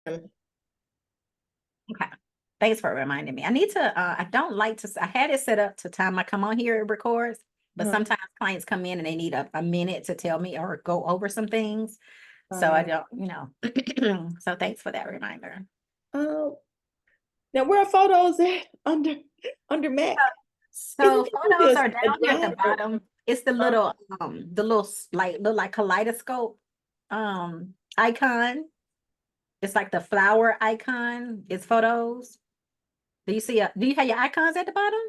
Okay. Thanks for reminding me. I need to, I don't like to, I had it set up to time I come on here, it records, but Uh-huh. sometimes clients come in and they need a minute to tell me or go over some things. So I Uh, don't, so thanks for that reminder. uh, Now where are photos at under Mac? Isn't So it photos just are a down here at the driver? bottom. It's the little like look like kaleidoscope icon. It's like the flower icon. It's photos. Do you have your icons at the bottom?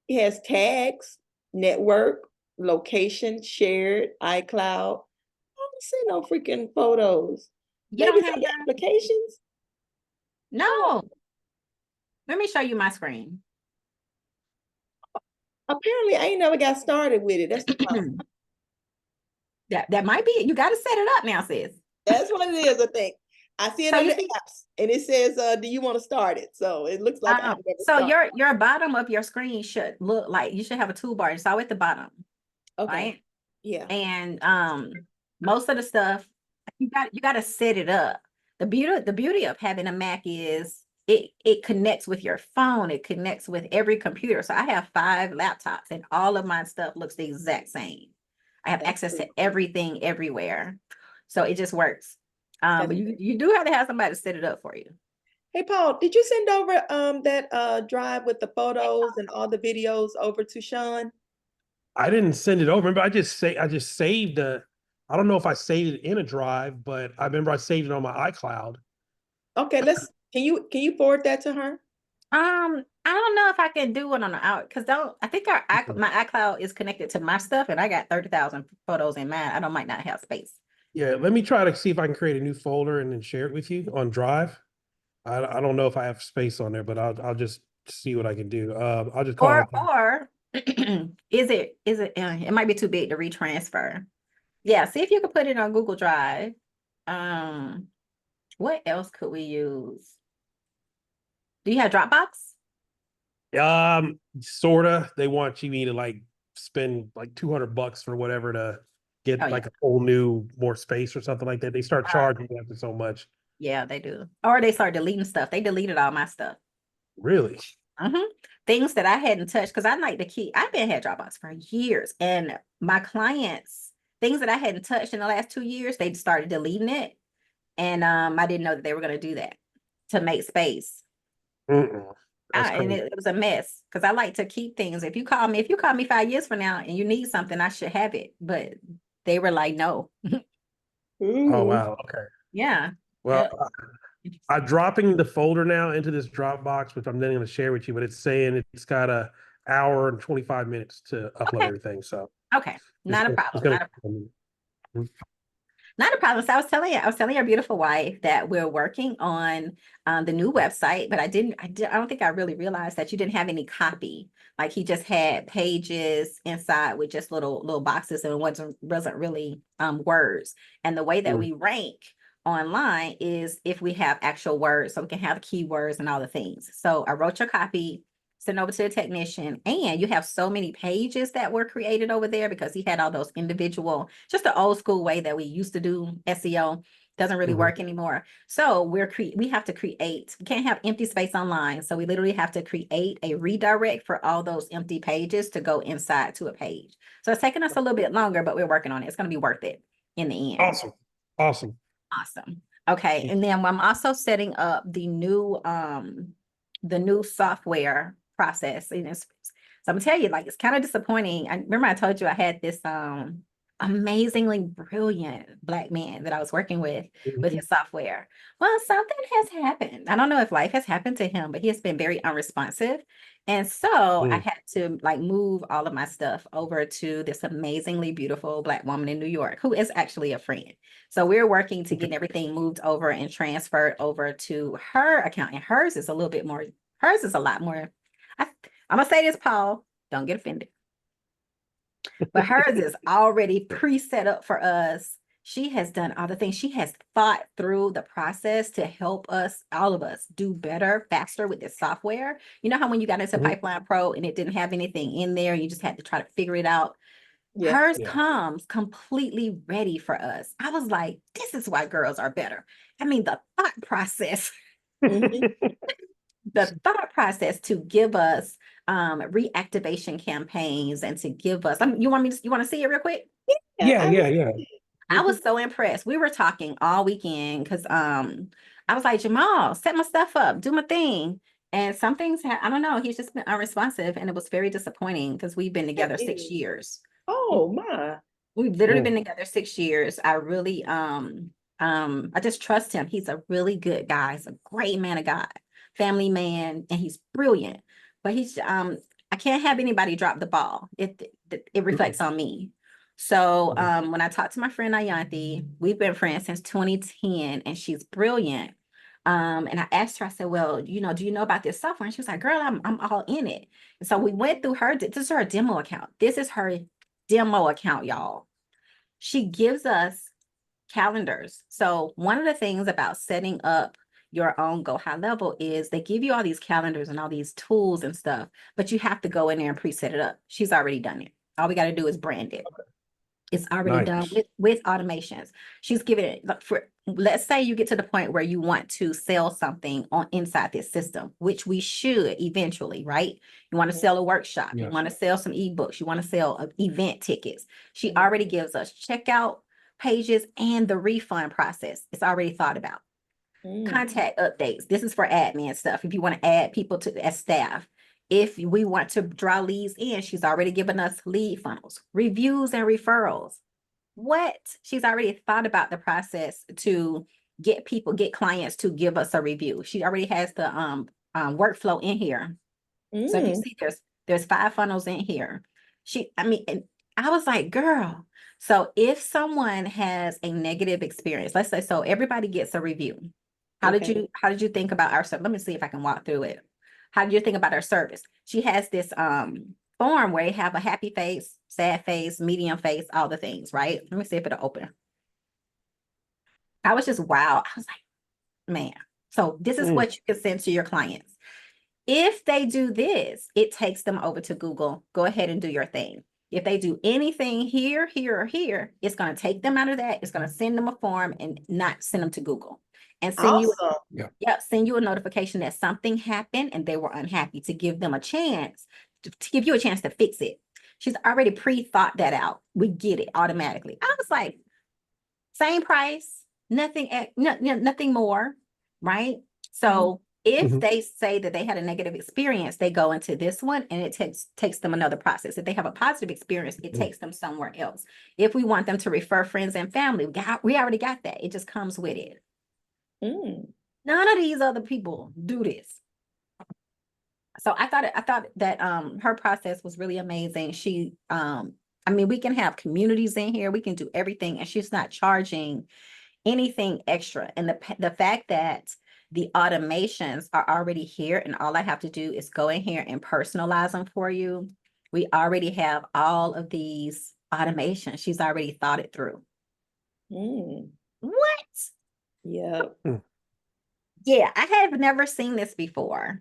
It has tags, network, location, shared, iCloud. I don't see no freaking photos. You Maybe don't it's have under your, applications. Oh, no. Let me show you my screen. apparently I ain't never got started with it. That's the problem. That might be it. You got to set it up now, sis. That's what it is, I think. I see it So you under see, apps and it says, do you want to start it? So it looks like I never so started. your bottom of your screen should look like you should have a toolbar. It's all at the bottom, Okay. right? Yeah. And most of the stuff you got to set it up. The beauty of having a Mac is it connects with your phone. It connects with every computer. So I have 5 laptops and all of my stuff looks the exact same. I have That's access to pretty cool. everything everywhere. So it just works. That's But you do have to have somebody to set it up for you. Hey Paul, did you send over that drive with the photos and all the videos over to Sean? I didn't send it over, but I just saved I don't know if I saved it in a drive, but I remember I saved it on my iCloud. Okay, can you forward that to her? I don't know if I can do it on the out because don't I think my iCloud is connected to my stuff and I got 30,000 photos in mine. I don't might not have space. Yeah, let me try to see if I can create a new folder and then share it with you on Drive. I don't know if I have space on there, but I'll just see what I can do. I'll just call it. Or it might be too big to retransfer. Yeah, see if you can put it on Google Drive. Um, what else could we use? Do you have Dropbox? Sorta. They want me to like spend like $200 for whatever to Oh get yeah. like a whole new more space or something like that. They start charging after so much. Yeah, they do. Or they start deleting stuff. They deleted all my stuff. Really? Mm-hmm. Things that I hadn't touched because I like to keep. I've been had Dropbox for years, and my clients, things that I hadn't touched in the last 2 years, they started deleting it, and I didn't know that they were going to do that to make space. Mm-mm. That's And crazy. it was a mess because I like to keep things. If you call me 5 years from now and you need something, I should have it. But they were like, no. Oh Ooh. wow. Okay. Yeah. Well, Yeah. I'm dropping the folder now into this Dropbox, which I'm then going to share with you. But it's saying it's got a hour and 25 minutes to upload Okay. everything. So Okay. Not a it's problem. gonna. Not a problem. So I was telling your beautiful wife that we're working on the new website, but I don't think I really realized that you didn't have any copy. Like he just had pages inside with just little boxes and it wasn't really words. And the way that we rank online is if we have actual words, so we can have keywords and all the things. So I wrote your copy, sent over to the technician, and you have so many pages that were created over there because he had all those individual, just the old school way that we used to do SEO doesn't really work anymore. So we have to create, we can't have empty space online. So we literally have to create a redirect for all those empty pages to go inside to a page. So it's taking us a little bit longer, but we're working on it. It's going to be worth it in the end. Awesome. Awesome. Awesome. Okay. And then I'm also setting up the new software process. And so I'm gonna tell you, like, it's kind of disappointing. I remember I told you I had this amazingly brilliant Black man that I was working with Mhm. his software. Well, something has happened. I don't know if life has happened to him, but he has been very unresponsive. And so I Mm. had to like move all of my stuff over to this amazingly beautiful Black woman in New York who is actually a friend. So we're working to get everything moved over and transferred over to her account. And hers is a lot more. I'm gonna say this, Paul, don't get offended. But hers is already pre-set up for us. She has done all the things. She has thought through the process to help us, all of us, do better, faster with this software. You know how when you got into Mhm. Pipeline Pro and it didn't have anything in there, you just had to try to figure it out. Yeah. Hers Yeah. comes completely ready for us. I was like, this is why girls are better. I mean, the thought process, Mhm. the thought process to give us reactivation campaigns and to give us, you want to see it real quick? Yeah, I yeah, would- yeah. I was Mhm. so impressed. We were talking all weekend because I was like, Jamal, set my stuff up, do my thing. And some things I don't know, he's just been unresponsive, and it was very disappointing because we've been That together 6 is. years. Oh my. We've literally Mm. been together 6 years. I really I just trust him. He's a really good guy. He's a great man of God, family man, and he's brilliant. But he's I can't have anybody drop the ball. It reflects on me. So when I talked to my friend Ayanti, we've been friends since 2010, and she's brilliant. And I asked her, I said, well, do you know about this software? And she was like, girl, I'm all in it. And so we went through this is her demo account. This is her demo account, y'all. She gives us calendars. So one of the things about setting up your own Go High Level is they give you all these calendars and all these tools and stuff, but you have to go in there and pre-set it up. She's already done it. All we got to do is brand it. It's already done Nice. with automations. She's giving it let's say you get to the point where you want to sell something on inside this system, which we should eventually, right? You want to sell a workshop, you Yeah. want to sell some ebooks, you want to sell event tickets. She Mhm. already gives us checkout pages and the refund process. It's already thought about. Mm. Contact updates. This is for admin stuff. If you want to add people to as staff, if we want to draw leads in, she's already given us lead funnels, reviews and referrals. What? She's already thought about the process to get clients to give us a review. She already has the workflow in here. So if you Mm. see there's 5 funnels in here. And I was like, girl, so if someone has a negative experience, let's say, so everybody gets a review. How did Okay. you think about our service? Let me see if I can walk through it. How did you think about our service? She has this form where you have a happy face, sad face, medium face, all the things, right? Let me see if it'll open. I was just wow. I was like, man. So this is Mm. what you can send to your clients. If they do this, it takes them over to Google. Go ahead and do your thing. If they do anything here, here, or here, it's going to take them out of that. It's going to send them a form and not send them to Google. And Awesome. send you a notification that something happened and they were unhappy, to give them a chance, to give you a chance to fix it. She's already pre-thought that out. We get it automatically. I was like, same price, nothing more, right? So if Mhm. they say that they had a negative experience, they go into this one and it takes them another process. If they have a positive experience, it takes them somewhere else. If we want them to refer friends and family, we already got that. It just comes with it. Mm. None of these other people do this. So I thought that her process was really amazing. She I mean, we can have communities in here, we can do everything, and she's not charging anything extra. And the fact that the automations are already here and all I have to do is go in here and personalize them for you. We already have all of these automations. She's already thought it through. Mm. What? Yep. Yeah, I have never seen this before.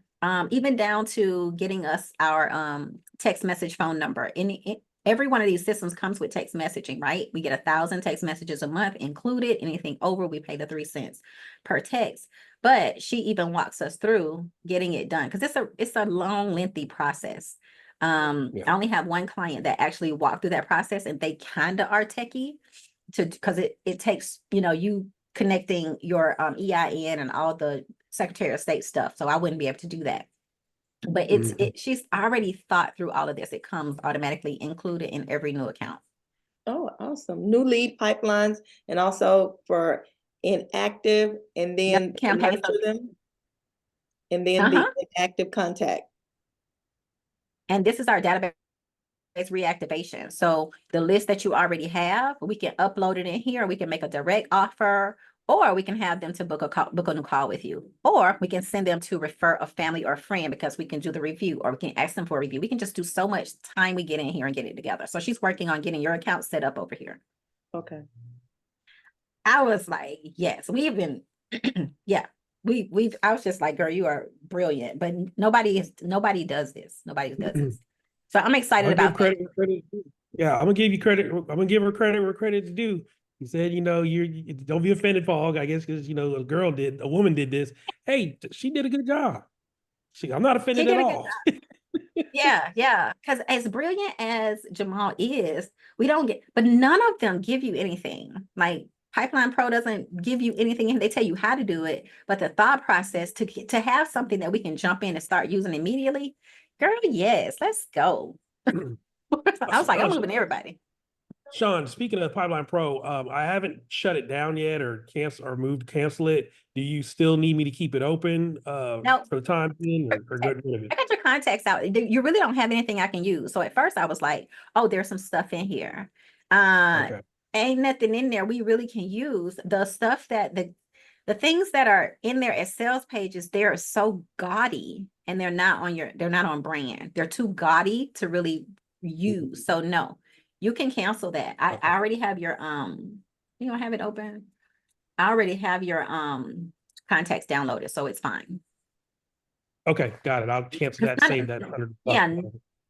Even down to getting us our text message phone number. Every one of these systems comes with text messaging, right? We get 1,000 text messages a month included. Anything over, we pay the 3 cents per text. But she even walks us through getting it done because it's a long, lengthy process. I only have one client that actually walked through that process, and they kind of are techie because it takes you connecting your EIN and all the Secretary of State stuff. So I wouldn't be able to do that. But she's already thought through all of this. It comes automatically included in every new account. Oh, awesome. New lead pipelines and also for inactive and then Campaigns. nurture them. And then the inactive contact. And this is our database reactivation. So the list that you already have, we can upload it in here. We can make a direct offer, or we can have them to book a new call with you, or we can send them to refer a family or a friend because we can do the review, or we can ask them for a review. We can just do so much time we get in here and get it together. So she's working on getting your account set up over here. Okay. I was like, yes, we've been, yeah, I was just like, girl, you are brilliant, but nobody does this. Nobody does this. So I'm excited I'll give about that. credit where credit is due. Yeah, I'm gonna give you credit. I'm gonna give her credit where credit's due. He said, you don't be offended, Fog. I guess because a woman did this. Hey, she did a good job. I'm not She offended at did a good all. Yeah, yeah. Because as brilliant as Jamal is, we don't get, but none of them give you anything. Like Pipeline Pro doesn't give you anything, and they tell you how to do it. But the thought process to have something that we can jump in and start using immediately, girl, yes, let's go. I was like, I'm moving everybody. Sean, speaking of Pipeline Pro, I haven't shut it down yet or cancel it. Do you still need me to keep it open No, for the time being or get rid of I it? got your contacts out. You really don't have anything I can use. So at first I was like, oh, there's some stuff in here. Uh, Okay. ain't nothing in there we really can use. The stuff that the things that are in there as sales pages, they're so gaudy and they're not on brand. They're too gaudy to really use. So no, you can cancel that. Okay. I already have your you don't have it open. I already have your contacts downloaded, so it's fine. Okay, got it. I'll cancel that, save that $100. Yeah,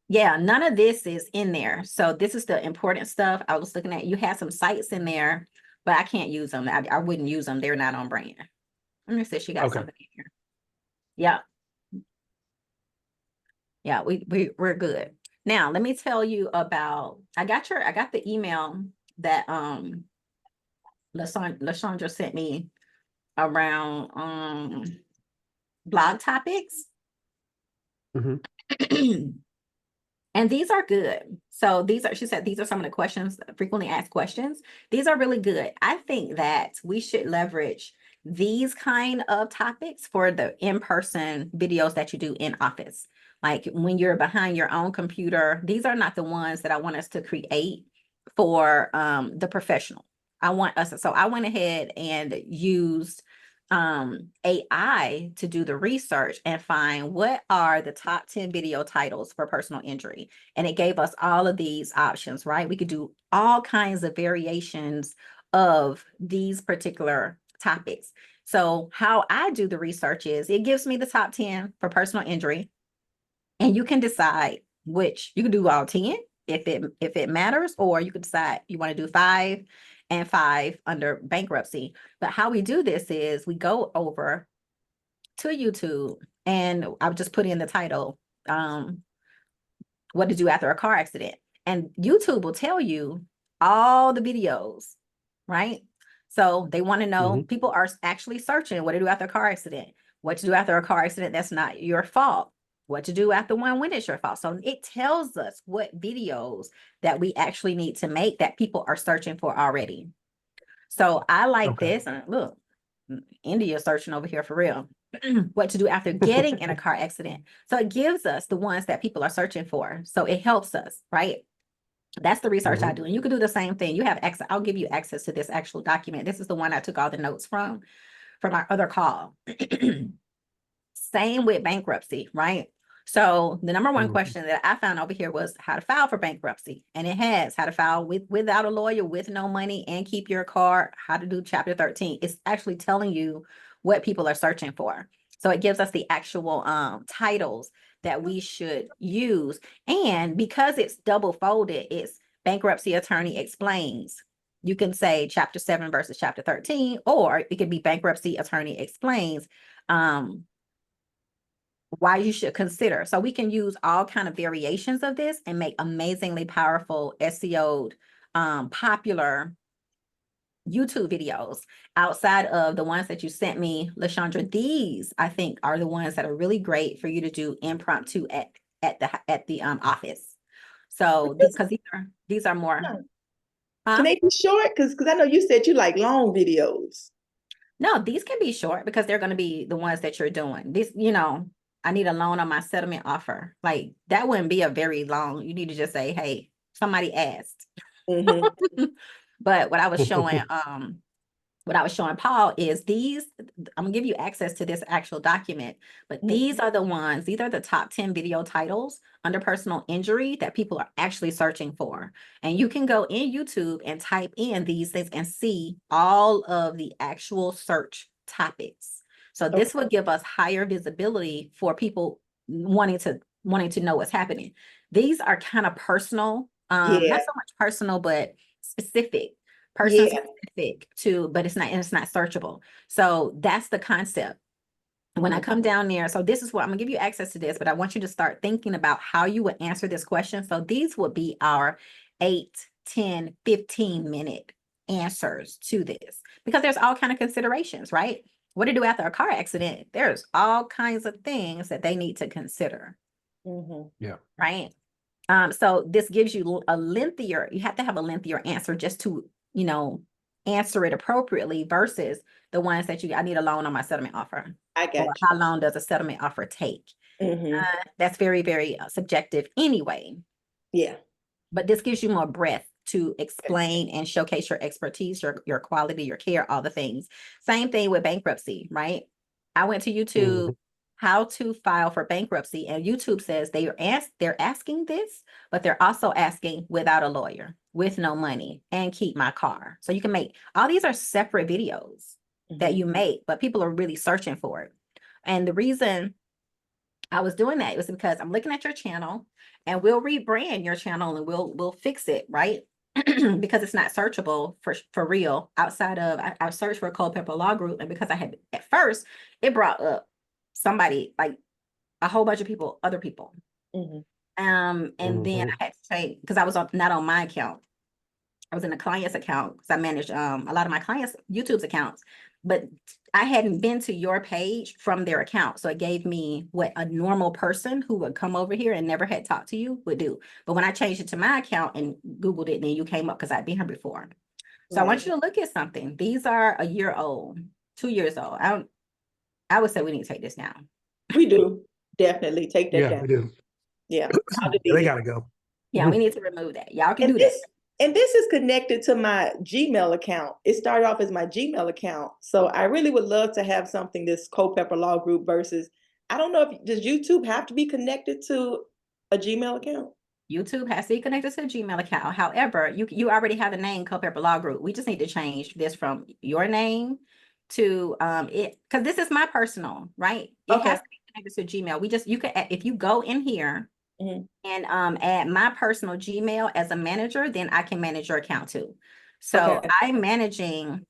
yeah, none of this is in there. So this is the important stuff. I was looking at, you had some sites in there, but I can't use them. I wouldn't use them. They're not on brand. Let me see, she got Okay. something in here. Yeah. Yeah, we're good. Now, let me tell you about, I got the email that LaShondra sent me around blog topics. Mhm. And these are good. So she said, these are some of the questions, frequently asked questions. These are really good. I think that we should leverage these kind of topics for the in-person videos that you do in office. Like when you're behind your own computer, these are not the ones that I want us to create for the professional. I went ahead and used AI to do the research and find what are the top 10 video titles for personal injury. And it gave us all of these options, right? We could do all kinds of variations of these particular topics. So how I do the research is it gives me the top 10 for personal injury, and you can decide which you can do all 10 if it matters, or you could decide you want to do 5 and 5 under bankruptcy. But how we do this is we go over to YouTube, and I'll just put in the title, what to do after a car accident. And YouTube will tell you all the videos, right? So they want to know, people are actually searching what to do after a car accident, what to do after a car accident that's not your fault, what to do after one when it's your fault. So it tells us what videos that we actually need to make that people are searching for already. So I like Okay. this. And look, India searching over here for real. What to do after getting in a car accident. So it gives us the ones that people are searching for. So it helps us, right? That's the research I do. And you can do the same thing. You have access. I'll give you access to this actual document. This is the one I took all the notes from our other call. Same with bankruptcy, right? So the number one question that I found over here was how to file for bankruptcy. And it has how to file without a lawyer, with no money, and keep your car, how to do chapter 13. It's actually telling you what people are searching for. So it gives us the actual titles that we should use. And because it's double folded, it's bankruptcy attorney explains. You can say chapter 7 versus chapter 13, or it could be bankruptcy attorney explains why you should consider. So we can use all kind of variations of this and make amazingly powerful SEO'd popular YouTube videos outside of the ones that you sent me, LaShondra. These I think are the ones that are really great for you to do impromptu at the office. So because these are more. Can they be short? Because I know you said you like long videos. No, these can be short because they're going to be the ones that you're doing. This, I need a loan on my settlement offer. Like that wouldn't be a very long. You need to just say, hey, somebody asked. But what I was showing, Paul is these, I'm gonna give you access to this actual document, but these are the ones, these are the top 10 video titles under personal injury that people are actually searching for. And you can go in YouTube and type in these things and see all of the actual search topics. So this would give us higher visibility for people wanting to know what's happening. These are kind of personal Not Yeah. so much personal, but specific, person specific to, but it's not searchable. So that's the concept. When I come down there, so this is what I'm gonna give you access to this, but I want you to start thinking about how you would answer this question. So these would be our 8, 10, 15-minute answers to this, because there's all kind of considerations, right? What to do after a car accident? There's all kinds of things that they need to consider. Yeah. Right. So this gives you a lengthier, you have to have a lengthier answer just to, answer it appropriately versus the ones that I need a loan on my settlement offer. I got you. How long does a settlement offer take? That's very, very subjective anyway. Yeah. But this gives you more breadth to explain and showcase your expertise, your quality, your care, all the things. Same thing with bankruptcy, right? I went to YouTube, how to file for bankruptcy, and YouTube says they're asking this, but they're also asking without a lawyer, with no money, and keep my car. So you can make, all these are separate videos that you make, but people are really searching for it. And the reason I was doing that was because I'm looking at your channel, and we'll rebrand your channel and we'll fix it, right? Because it's not searchable for real outside of, I searched for Culpepper Law Group, and because I had, at first, it brought up somebody, like a whole bunch of people, other people. And then I had to say, because I was not on my account. I was in a client's account because I managed a lot of my clients' YouTube's accounts, but I hadn't been to your page from their account. So it gave me what a normal person who would come over here and never had talked to you would do. But when I changed it to my account and Googled it, then you came up because I'd been here before. So I want you to look at something. These are a year old, 2 years old. I would say we need to take this down. We do. Definitely take that down. We do. Yeah. They gotta go. Yeah, we need to remove that. Y'all can do this. And this is connected to my Gmail account. It started off as my Gmail account. So I really would love to have something this Culpepper Law Group versus, I don't know, does YouTube have to be connected to a Gmail account? YouTube has to be connected to a Gmail account. However, you already have the name Culpepper Law Group. We just need to change this from your name to it, because this is my personal, right? It has to be connected to Gmail. You could, if you go in here and add my personal Gmail as a manager, then I can manage your account too. So I'm managing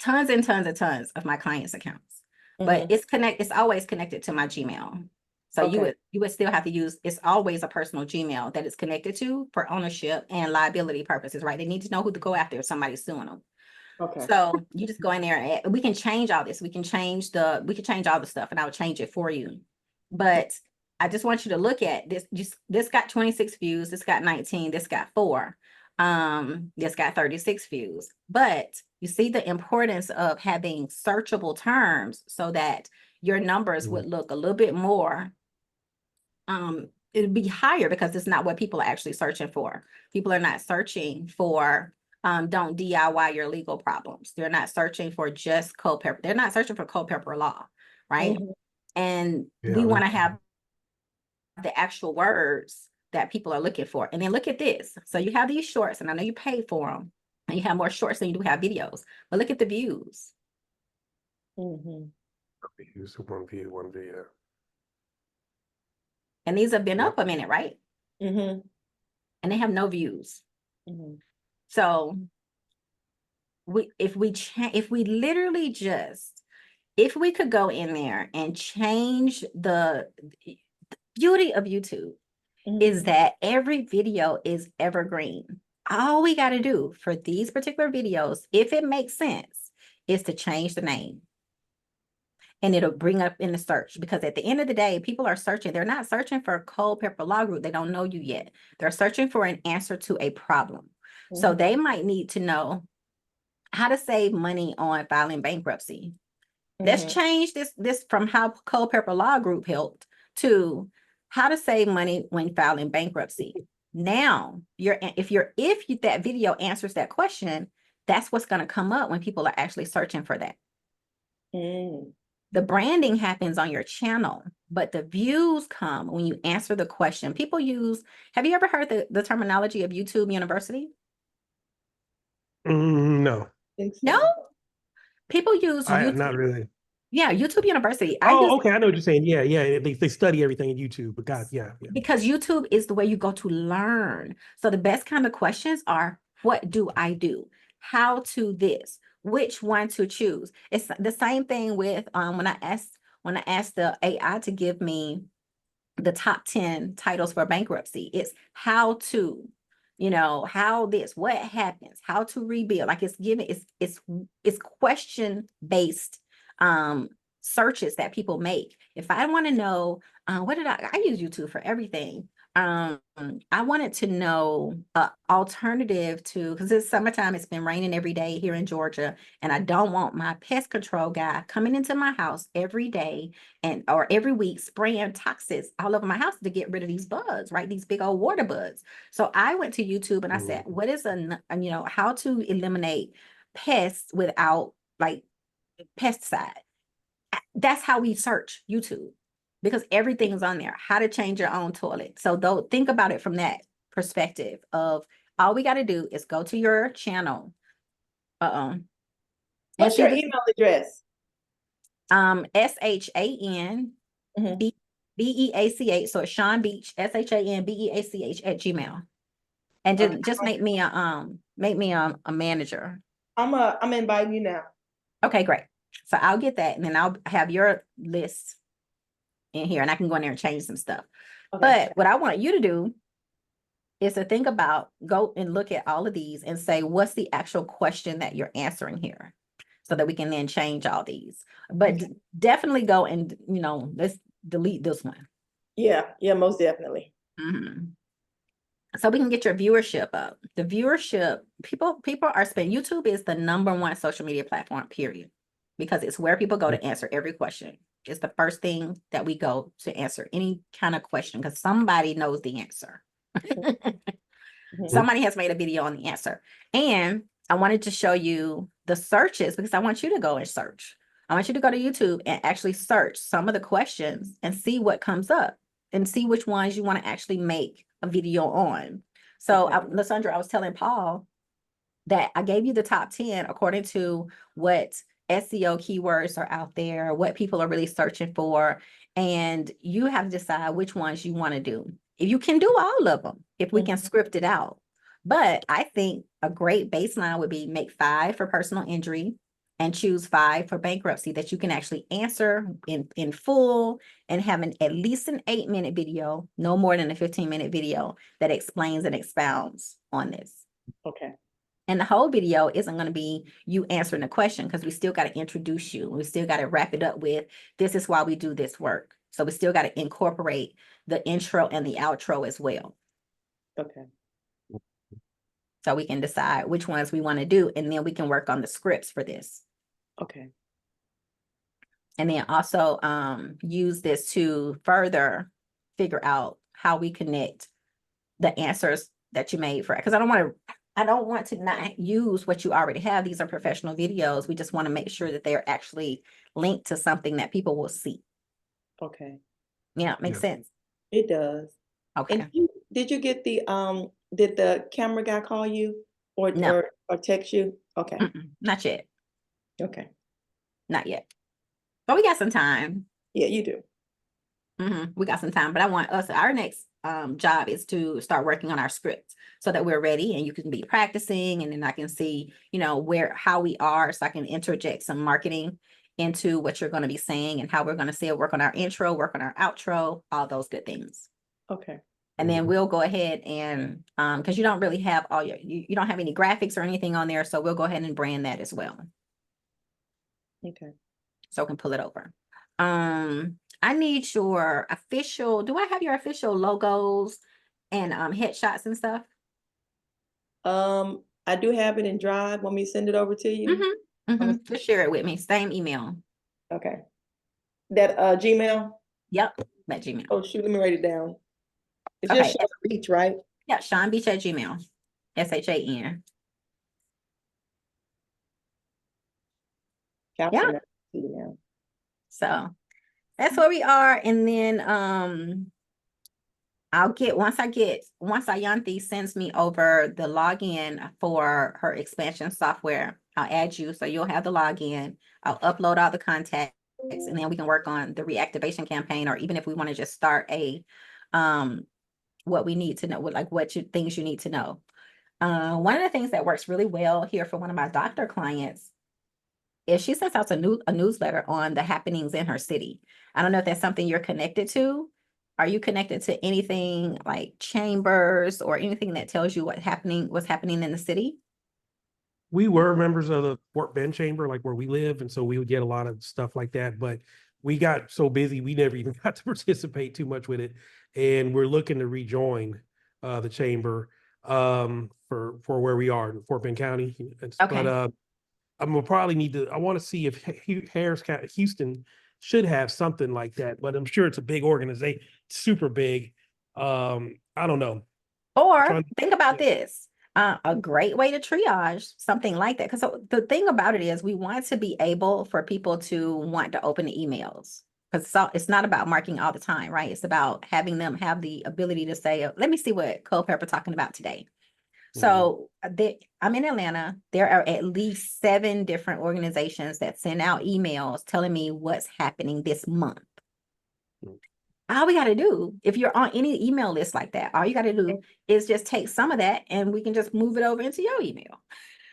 tons and tons and tons of my clients' accounts, but it's always connected to my Gmail. So you would still have to use, it's always a personal Gmail that it's connected to for ownership and liability purposes, right? They need to know who to go after if somebody's suing them. So you just go in there and we can change all this. We can change all the stuff, and I will change it for you. But I just want you to look at this. This got 26 views. This got 19. This got 4. This got 36 views. But you see the importance of having searchable terms so that your numbers would look a little bit more. It'd be higher because it's not what people are actually searching for. People are not searching for don't DIY your legal problems. They're not searching for just Culpepper. They're not searching for Culpepper law, right? And we want to have the actual words that people are looking for. And then look at this. So you have these shorts, and I know you paid for them, and you have more shorts than you do have videos, but look at the views. Views, one view. And these have been up a minute, right? And they have no views. So if we could go in there and change the beauty of YouTube is that every video is evergreen. All we got to do for these particular videos, if it makes sense, is to change the name. And it'll bring up in the search, because at the end of the day, people are searching. They're not searching for Culpepper Law Group. They don't know you yet. They're searching for an answer to a problem. So they might need to know how to save money on filing bankruptcy. Let's change this from how Culpepper Law Group helped to how to save money when filing bankruptcy. Now, if that video answers that question, that's what's going to come up when people are actually searching for that. The branding happens on your channel, but the views come when you answer the question. Have you ever heard the terminology of YouTube University? No. No? People use YouTube. Not really. Yeah, YouTube University. Oh, okay. I know what you're saying. Yeah, yeah. They study everything in YouTube, but God, yeah, yeah. Because YouTube is the way you go to learn. So the best kind of questions are, what do I do? How to this? Which one to choose? It's the same thing with when I asked the AI to give me the top 10 titles for bankruptcy. It's how to, how this, what happens, how to rebuild. Like it's question based searches that people make. If I want to know, what did I use YouTube for everything. I wanted to know alternative to, because it's summertime, it's been raining every day here in Georgia, and I don't want my pest control guy coming into my house every day or every week spraying toxins all over my house to get rid of these bugs, right? These big old water bugs. So I went to YouTube and I said, what is how to eliminate pests without like pesticide? That's how we search YouTube, because everything's on there. How to change your own toilet. So though, think about it from that perspective of all we got to do is go to your channel. What's your email address? SHAN BEACH. So it's Sean Beach, SHANBEACH @gmail. And just make me a manager. I'm inviting you now. Okay, great. So I'll get that, and then I'll have your list in here, and I can go in there and change some stuff. Okay. But what I want you to do is to think about, go and look at all of these and say, what's the actual question that you're answering here, so that we can then change all these. But definitely go and, let's delete this one. Yeah, most definitely. So we can get your viewership up. The viewership, people are spending, YouTube is the #1 social media platform, period. Because it's where people go to answer every question. It's the first thing that we go to answer any kind of question, because somebody knows the answer. Somebody has made a video on the answer. And I wanted to show you the searches, because I want you to go and search. I want you to go to YouTube and actually search some of the questions and see what comes up and see which ones you want to actually make a video on. So Lysandra, I was telling Paul that I gave you the top 10 according to what SEO keywords are out there, what people are really searching for, and you have to decide which ones you want to do. If you can do all of them, if we can script it out. But I think a great baseline would be make 5 for personal injury and choose 5 for bankruptcy that you can actually answer in full, and have at least an 8-minute video, no more than a 15-minute video that explains and expounds on this. Okay. And the whole video isn't going to be you answering the question, because we still got to introduce you. We still got to wrap it up with, this is why we do this work. So we still got to incorporate the intro and the outro as well. Okay. So we can decide which ones we want to do, and then we can work on the scripts for this. Okay. And then also use this to further figure out how we connect the answers that you made for it. Because I don't want to not use what you already have. These are professional videos. We just want to make sure that they're actually linked to something that people will see. Okay. Yeah, makes sense. It does. Okay. And did you get did the camera guy call you or text you? Okay. Not yet. Okay. Not yet. But we got some time. Yeah, you do. We got some time, but I want our next job is to start working on our scripts so that we're ready, and you can be practicing, and then I can see, how we are, so I can interject some marketing into what you're going to be saying and how we're going to say it, work on our intro, work on our outro, all those good things. Okay. And then we'll go ahead and, because you don't really have you don't have any graphics or anything on there, so we'll go ahead and brand that as well. Okay. So I can pull it over. I need your official, do I have your official logos and headshots and stuff? I do have it in Drive. Want me to send it over to you? Just share it with me. Same email. Okay. That Gmail? Yep, that Gmail. Oh shoot, let me write it down. It's just Sean Beach, right? Yeah, Sean Beach @gmail. SHAN. Yeah. So that's where we are. And then once Ayanthi sends me over the login for her expansion software, I'll add you, so you'll have the login. I'll upload all the contact and then we can work on the reactivation campaign, or even if we want to just start a, what we need to know, like things you need to know. One of the things that works really well here for one of my doctor clients is she sends out a newsletter on the happenings in her city. I don't know if that's something you're connected to. Are you connected to anything like chambers or anything that tells you what's happening in the city? We were members of the Fort Bend Chamber, like where we live, and so we would get a lot of stuff like that. But we got so busy, we never even got to participate too much with it. And we're looking to rejoin the chamber for where we are in Fort Bend County. Okay. But I'm gonna probably need to. I want to see if Harris County, Houston should have something like that. But I'm sure it's a big organization, super big. I don't know. Or think about this. A great way to triage something like that. Because the thing about it is we want to be able for people to want to open the emails. Because it's not about marking all the time, right? It's about having them have the ability to say, let me see what Culpepper talking about today. So I'm in Atlanta. There are at least 7 different organizations that send out emails telling me what's happening this month. All we got to do, if you're on any email list like that, all you got to do is just take some of that and we can just move it over into your email.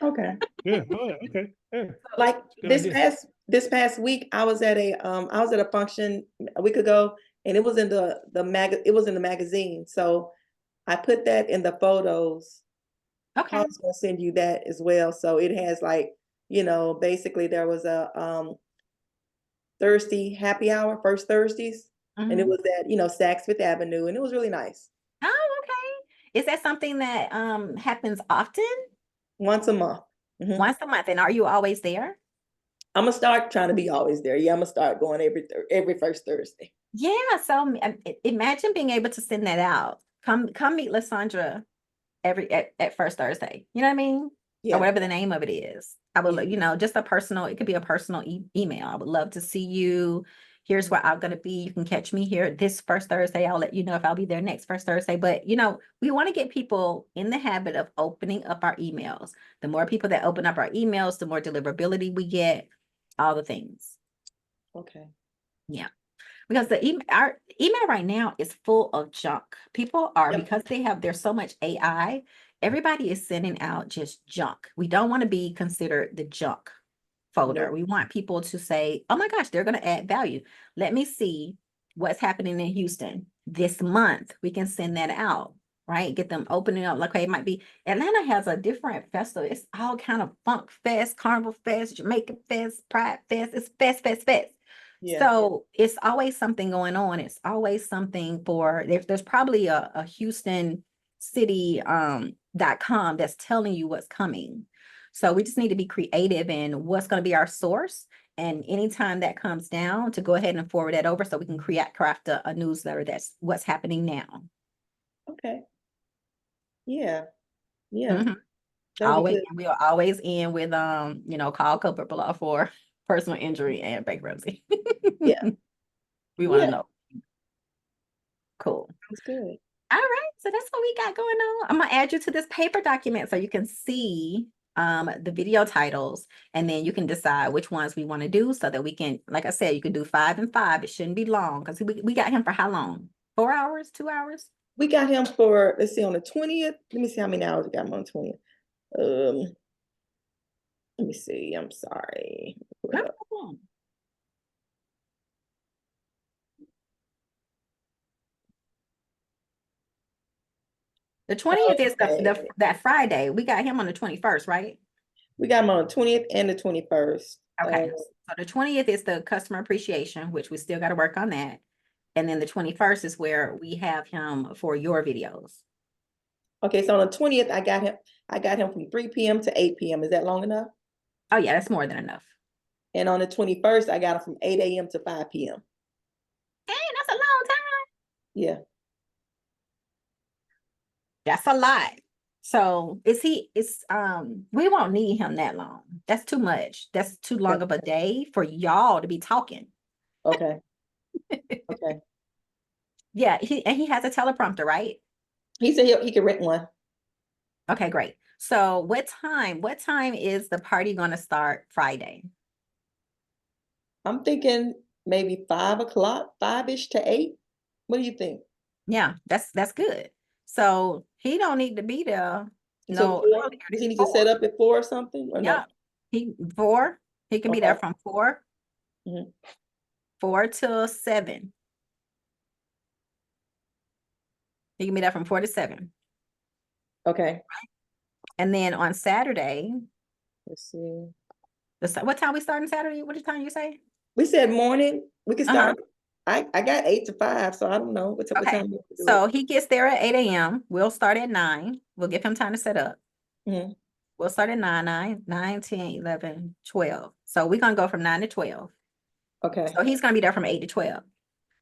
Okay. Yeah. Oh, yeah. Okay. Yeah. Like Good idea. this past week, I was at a function a week ago, and it was in the magazine. So I put that in the photos. Okay. I was gonna send you that as well. So it has like, basically there was a Thursday happy hour, first Thursdays, and it was at, Saks Fifth Avenue, and it was really nice. Oh, okay. Is that something that happens often? Once a month. Mhm. Once a month. And are you always there? I'm gonna start trying to be always there. Yeah, I'm gonna start going every first Thursday. Yeah. So imagine being able to send that out. Come meet Lysandra at first Thursday. You know what I mean? Or Yeah. whatever the name of it is. I would, just it could be a personal email. I would love to see you. Here's where I'm going to be. You can catch me here this first Thursday. I'll let you know if I'll be there next first Thursday. But, we want to get people in the habit of opening up our emails. The more people that open up our emails, the more deliverability we get, all the things. Okay. Yeah. Because our email right now is full of junk. People are, because there's so much AI, everybody is sending out just junk. We don't want to be considered the junk folder. Nope. We want people to say, oh my gosh, they're going to add value. Let me see what's happening in Houston this month. We can send that out, right? Get them opening up. Like, okay, it might be Atlanta has a different festival. It's all kind of funk fest, carnival fest, Jamaica fest, pride fest. It's fest. Yeah. So it's always something going on. It's always something there's probably a Houston city.com that's telling you what's coming. So we just need to be creative in what's going to be our source. And anytime that comes down, to go ahead and forward that over so we can craft a newsletter that's what's happening now. Okay. Yeah. Mm-hmm. Always, we'll always end with call Culpepper Law for personal injury and bankruptcy. Yeah. We want to know. Cool. That's good. All right. So that's what we got going on. I'm going to add you to this paper document so you can see the video titles, and then you can decide which ones we want to do so that we can, like I said, you can do 5 and 5. It shouldn't be long because we got him for how long? 4 hours, 2 hours? We got him for, let's see, on the 20th. Let me see how many hours we got him on the 20th. Let me see. I'm sorry. The 20th is that Friday. We got him on the 21st, right? We got him on the 20th and the 21st. Okay. So the 20th is the customer appreciation, which we still got to work on that. And then the 21st is where we have him for your videos. Okay, so on the 20th, I got him from 3 p.m. to 8 p.m. Is that long enough? Oh yeah, that's more than enough. And on the 21st, I got him from 8 a.m. to 5 p.m. Dang, that's a long time. Yeah. That's a lot. So we won't need him that long. That's too much. That's too long of a day for y'all to be talking. Okay. Okay. Yeah, he has a teleprompter, right? He said he can rent one. Okay, great. So what time is the party going to start Friday? I'm thinking maybe 5 o'clock, 5-ish to 8. What do you think? Yeah, that's good. So he don't need to be there. So No, 4? earlier Does than he need to 4. set up at 4 or something, or Yeah, no? he 4. He can be there Okay. from 4, Mhm. 4 till 7. He can be there from 4 to 7. Okay. And then on Saturday, Let's see. what time we starting Saturday? What time you say? We said morning. We can Uh-huh. start. I got 8 to 5, so I don't know what Okay. time we do So it. he gets there at 8 a.m. We'll start at 9. We'll give him time to set up. Mhm. We'll start at 9, 10, 11, 12. So we're gonna go from 9 to 12. Okay. So he's gonna be there from 8 to 12.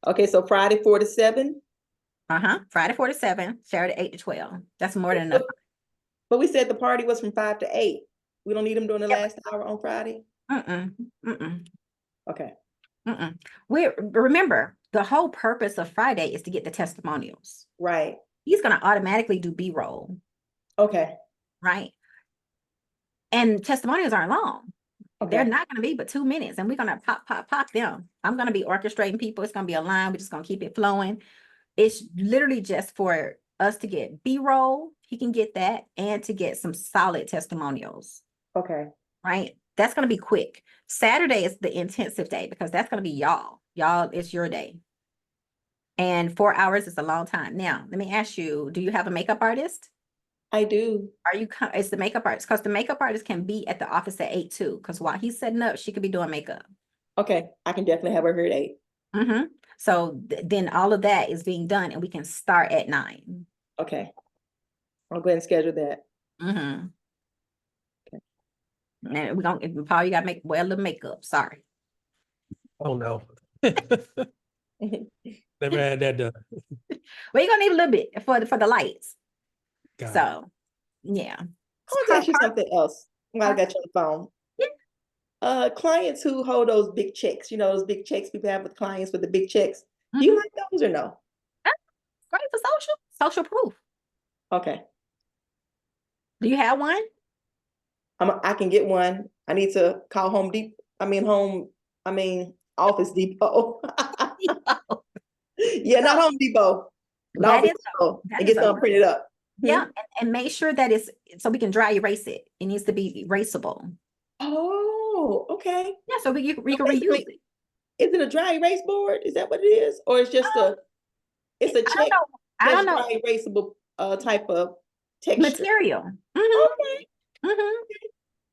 Okay, so Friday 4 to 7. Friday 4 to 7, Saturday 8 to 12. That's more than enough. But we said the party was from 5 to 8. We don't need them during the Yep. last hour on Friday? Mm-mm. Okay. Remember, the whole purpose of Friday is to get the testimonials. Right. He's gonna automatically do B-roll, Okay. right? And testimonials aren't long. They're Okay. not gonna be but 2 minutes, and we're gonna pop them. I'm gonna be orchestrating people. It's gonna be a line. We're just gonna keep it flowing. It's literally just for us to get B-roll. He can get that, and to get some solid testimonials, Okay. right? That's going to be quick. Saturday is the intensive day because that's going to be y'all. Y'all, it's your day. And 4 hours is a long time. Now, let me ask you, do you have a makeup artist? I do. It's the makeup artist, because the makeup artist can be at the office at 8 too. Because while he's setting up, she could be doing makeup. Okay. I can definitely have her here at 8. So then all of that is being done, and we can start at 9. Okay. I'll go ahead and schedule that. Okay. And Paul, you gotta make the makeup. Sorry. Oh no. Never had that done. Well, you're gonna need a little bit for the lights. Got it. So yeah. I want to ask you something else while I got you on the phone. Yeah. Clients who hold those big checks, those big checks people have with clients with the big checks. Do you like those or no? Great for social proof. Okay. Do you have one? I can get one. I need to call Office Depot. Yeah, not Home Depot. That is and get something printed up. Yeah, and make sure that it's so we can dry erase it. It needs to be erasable. Oh, okay. Yeah, so we can reuse it. Is it a dry erase board? Is that what it is? Or it's just it's a check I don't know. dry erasable type of texture. Material. Okay.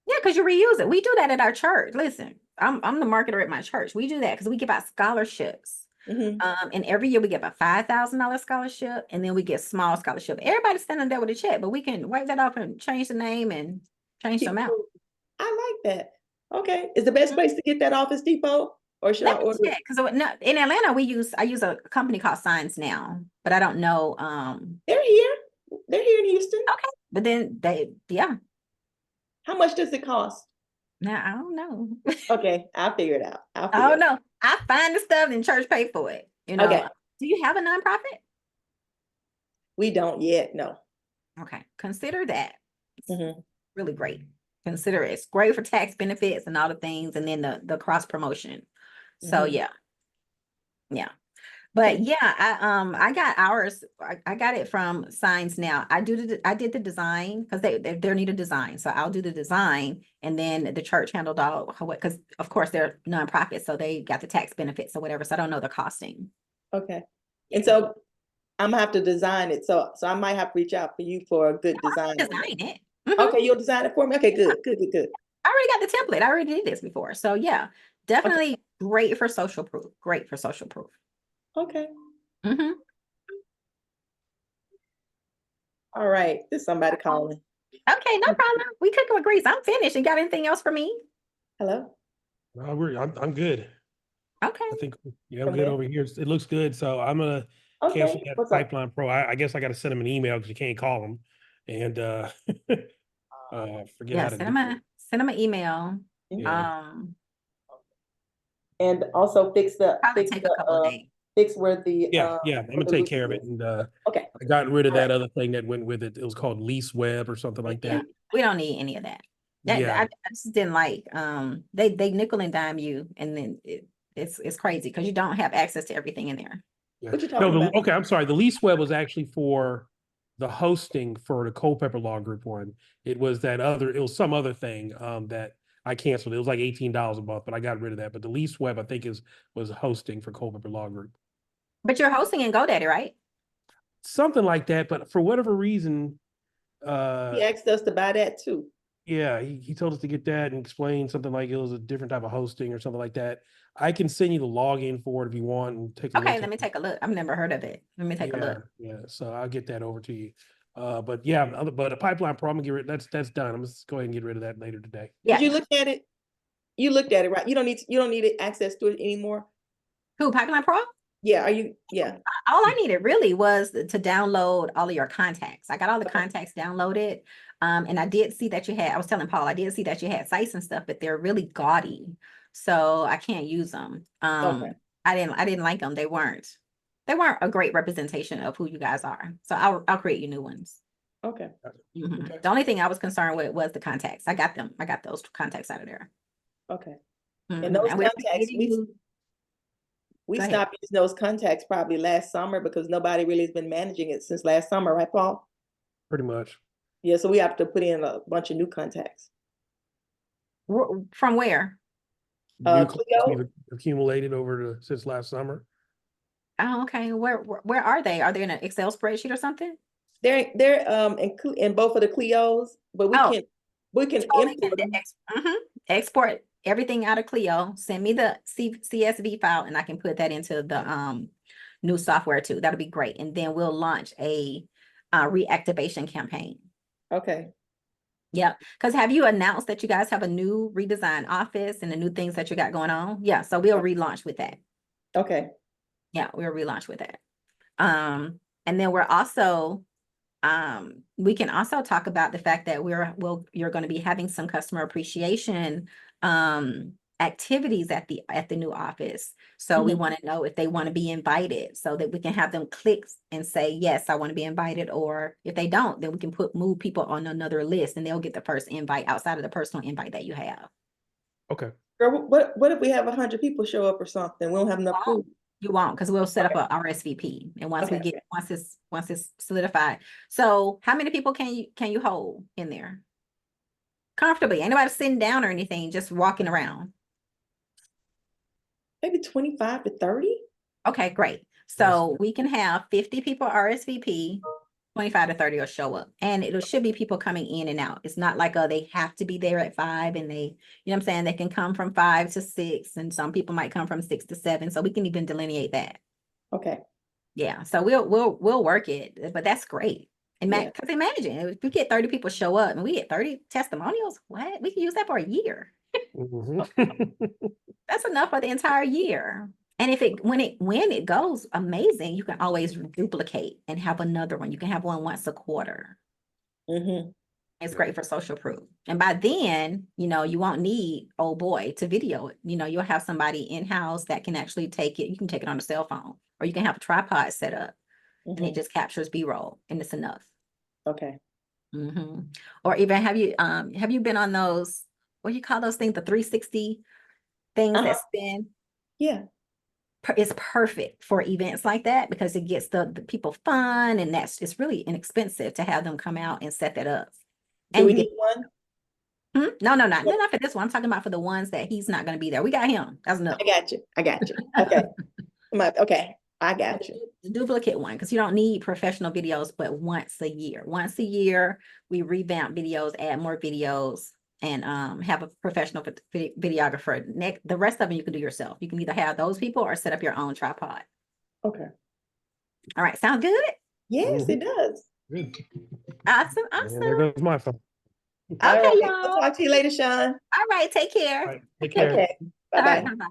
Yeah, because you reuse it. We do that at our church. Listen, I'm the marketer at my church. We do that because we give out scholarships. And every year we give a $5,000 scholarship, and then we get small scholarship. Everybody's standing there with a check, but we can wipe that off and change the name and change them out. I like that. Okay. Is the best place to get that Office Depot? Or should I order? Check, because in Atlanta I use a company called Signs Now, but I don't know. They're here in Houston. Okay, but then How much does it cost? Now I don't know. Okay, I'll figure it out. I don't know. I find the stuff and church pay for it. Okay. Do you have a nonprofit? We don't yet. No. Okay, consider that. It's really great. Consider it. It's great for tax benefits and all the things, and then the cross promotion. So yeah. But yeah, I got ours. I got it from Signs Now. I did the design because they need a design. So I'll do the design, and then the church handled all, because of course they're nonprofit, so they got the tax benefits or whatever. So I don't know the costing. Okay. And so I'm gonna have to design it. So I might have to reach out for you for a good design. Design it. Okay, you'll design it for me. Okay, good. I already got the template. I already did this before. So yeah, definitely great for social proof. Great for social proof. Okay. All right. There's somebody calling. Okay, no problem. We cooking with grease. I'm finished. You got anything else for me? Hello? No, I'm good. Okay. I think I'm good over here. It looks good. So I'm gonna cancel that Pipeline Pro. I guess I got to send them an email because you can't call them. And forget how to send them an email. And also fix a couple of days. Fix where the I'm gonna take care of it. And okay. I got rid of that other thing that went with it. It was called Lease Web or something like that. We don't need any of that. I just didn't like they nickel and dime you, and then It's crazy because you don't have access to everything in there. Yeah. What you No, talking about? okay, I'm sorry. The lease web was actually for the hosting for the Culpeper Law Group one. It was some other thing that I canceled. It was like $18 a month, but I got rid of that. But the lease web, I think, was hosting for Culpeper Law Group. But you're hosting in GoDaddy, right? Something like that, but for whatever reason, He asked us to buy that too. yeah, he told us to get that and explain something like it was a different type of hosting or something like that. I can send you the login for it if you want and take a look. Okay, let me take a look. I've never heard of it. Let me take a look. Yeah, so I'll get that over to you. But yeah, but a pipeline pro, I'm gonna get rid. That's done. I'm just go ahead and get rid of that later today. Yeah. Did you look at it? You looked at it, right? You don't need access to it anymore. Who, Pipeline Pro? Yeah, yeah. All I needed really was to download all of your contacts. I got all the contacts downloaded. And I did see that I was telling Paul, I did see that you had sites and stuff, but they're really gaudy. So I can't use them. Okay. I didn't like them. They weren't a great representation of who you guys are. So I'll create you new ones. Okay. Okay. The only thing I was concerned with was the contacts. I got them. I got those contacts out of there. Okay. And And those we're contacts, we Go ahead. stopped using those contacts probably last summer because nobody really has been managing it since last summer, right, Paul? Pretty much. Yeah, so we have to put in a bunch of new contacts. From where? New Clio? we've accumulated since last summer. Oh, okay. Where are they? Are they in an Excel spreadsheet or something? They're in both of the Clios, but we can Totally import them. Export everything out of Clio. Send me the CSV file, and I can put that into the new software too. That'll be great. And then we'll launch a reactivation campaign. Okay. Yep. Because have you announced that you guys have a new redesigned office and the new things that you got going on? Yeah. So we'll relaunch with that. Okay. Yeah, we'll relaunch with that. And then we're also, we can also talk about the fact that you're going to be having some customer appreciation activities at the new office. So we want to know if they want to be invited so that we can have them click and say, yes, I want to be invited. Or if they don't, then we can move people on another list and they'll get the first invite outside of the personal invite that you have. Okay. Girl, what if we have 100 people show up or something? We don't have enough food. You won't, because we'll set up a RSVP, and once Okay. once it's solidified. So how many people can you hold in there comfortably? Ain't nobody sitting down or anything, just walking around. Maybe 25 to 30. Okay, great. So we can have 50 people RSVP, 25 to 30 will show up, and it should be people coming in and out. It's not like they have to be there at 5 and you know what I'm saying? They can come from 5 to 6, and some people might come from 6 to 7. So we can even delineate that. Okay. Yeah. So we'll work it, but that's great. And because imagine if we get 30 people show up and we get 30 testimonials, what? We can use that for a year. That's enough for the entire year. And when it goes amazing, you can always duplicate and have another one. You can have one once a quarter. It's great for social proof. And by then, you won't need old boy to video it. You'll have somebody in-house that can actually take it. You can take it on a cell phone, or you can have a tripod set up and it just captures B-roll and it's enough. Okay. Or even have you been on those, what do you call those things? The 360 things that spin? Yeah. It's perfect for events like that because it gets the people fun, and it's really inexpensive to have them come out and set that up. Do we need one? No, not for this one. I'm talking about for the ones that he's not going to be there. We got him. That's enough. I got you. Okay. Okay. I got you. The duplicate one, because you don't need professional videos, but once a year. Once a year, we revamp videos, add more videos, and have a professional videographer. The rest of them you can do yourself. You can either have those people or set up your own tripod. Okay. All right. Sound good? Yes, it does. Good. Awesome. There goes my phone. Okay, y'all. I'll talk to you later, Sean. All right. Take care. All right, take care. Okay. Bye-bye. Bye-bye.